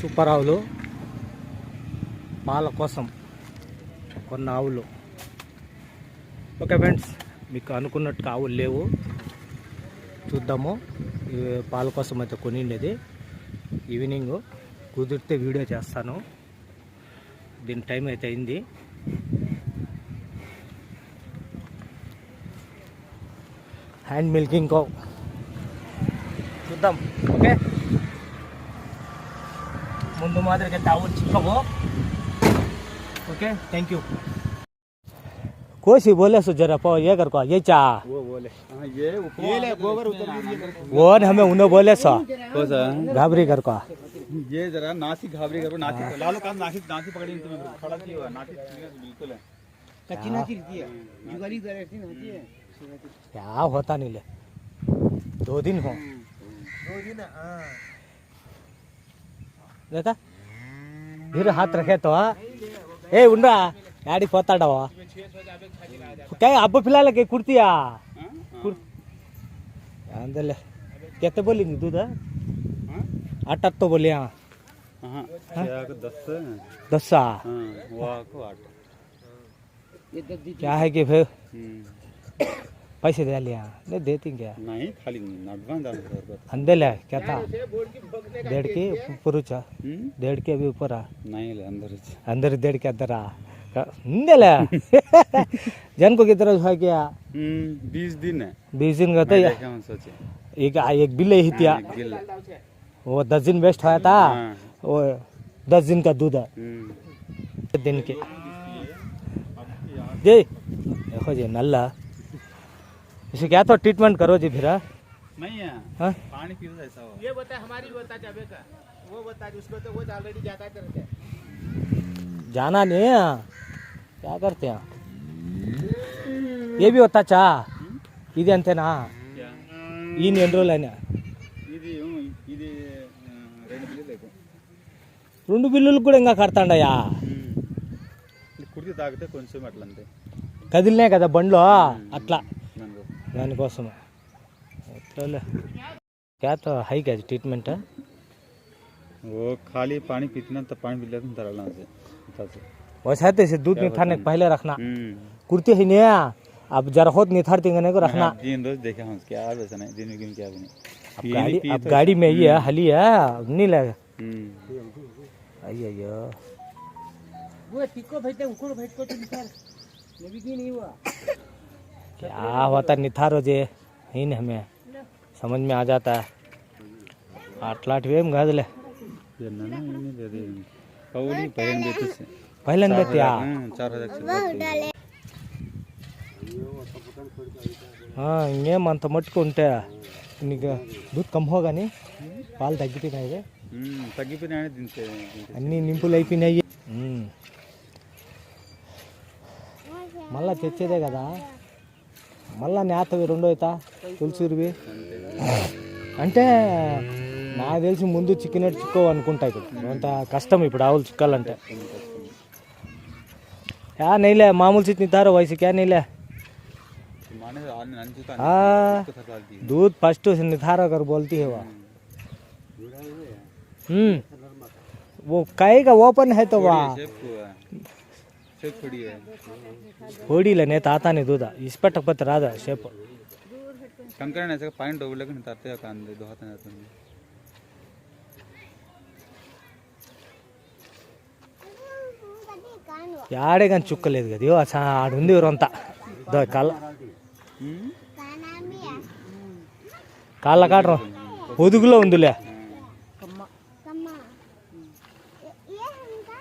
Super ఆవులు పాల కోసం కొన్ని ఆవులు. ఓకే ఫ్రెండ్స్, మీకు అనుకున్నట్టు ఆవులు లేవు, చూద్దాము. పాల కోసం అయితే కొనిండేది. ఈవినింగ్ కుదిరితే వీడియో చేస్తాను. దీని టైం అయితే అయింది. హ్యాండ్ మిల్కింగ్ కో చూద్దాం. ఓకే, ముందు మాదిరిగా ఆవులు చిక్కవు. Okay thank you. कोसी बोले सो जरा पाओ ये कर को ये चा वो बोले ये ले गोबर उतर वो न हमें उन्हें बोले सो कोसा घाबरी कर को ये जरा नासी घाबरी करो नासी लालो काम नासी नासी पकड़ी तुम्हें खड़ा की हुआ नासी बिल्कुल है कच्ची नासी रहती है जुगाली तरह ऐसी होती है क्या होता नहीं ले 2 दिन हो 2 दिन हां देखा धीरे हाथ रखे तो ए उन्रा याडी పోతాడవా क्या अब फिलहाल के कुर्तिया अंदर कितने बोलेंगे दूध 8 तो बोले हां हां 10 हां वो को 8 क्या है कि फिर पैसे दे लिया नहीं देती क्या नहीं खाली नडवान दाम अंदर ले क्या था 1.5 के ऊपर चा 1.5 के अभी ऊपर आ नहीं ले अंदर 1.5 के अंदर आ अंदर ले जन को कितना है क्या 20 दिन है 20 दिन का तो क्या हम सोचे एक बिल ही था वो 10 दिन वेस्ट होया था वो 10 दिन का दूध है दिन के जी देखो जी नल्ला इसे क्या तो ट्रीटमेंट करो जी फिर नहीं है हाँ पानी पीता ऐसा हो ये बता हमारी बता जाबे का वो बता उसको तो वो ऑलरेडी जाता करते हैं जाना नहीं है क्या करते हैं ये भी होता चा ఇది అంతేనా ఈ ఎన్ని రోజులైనా ఇది ఇది 2 బిల్లులు అయిపో 2 బిల్లులు కూడా ఇంకా కడతాండయా కుర్తి తాగితే కొంచెం అట్లా అంతే కదిలినే కదా బండ్లో అట్లా దానికోసం क्या तो है क्या ट्रीटमेंट है वो खाली पानी पीतना तो पानी पी लेते तरलना से वैसा तो इसे दूध निथारने के पहले रखना कुर्ती ही नहीं अब जरा होत निथारती नहीं को रखना दिन रोज देखे हम क्या वैसा नहीं दिन में क्या भी नहीं अब गाड़ी में ही है हली है नहीं लगे अయ్యో वो टिको भेजते उनको भेज को तो निथार नबी की नहीं हुआ क्या होता निथारो जे ही नहीं हमें समझ में आ जाता है आटलाट वेम गादले पहले देतिया 4000 हाँ इंत मटको उंटे दूध कम होगा नहीं पाल तग्गिపోయినాయి తగ్గిపోయినాయి దింతే అన్ని నింపులు అయిపోయినాయి మళ్ళా తెచ్చేదే కదా మళ్ళా నేతవి రెండో అవుతా తులసిరివి అంటే నాకు తెలిసి ముందు చిక్కినట్టు చిక్కవు అనుకుంటా. ఇప్పుడు అంత కష్టం ఇప్పుడు ఆవులు చిక్కాలంటే. क्या नहीं ले मामूल से नितारो वैसे क्या नहीं ले दूध फर्स्ट से निथारा कर बोलती है वो कहेगा ओपन है तो वहाँ थोड़ी लेने आता नहीं दूध इस पर टपत रहा शेप कंकड़ ऐसे पानी डोबले के नितारते हैं कांदे दो हाथ नहीं యాడే కానీ చుక్కలేదు కదా అసలు ఆడుంది ఎవరంతా కాళ్ళ కాళ్ళ కాడరు పొదుగులో ఉందిలే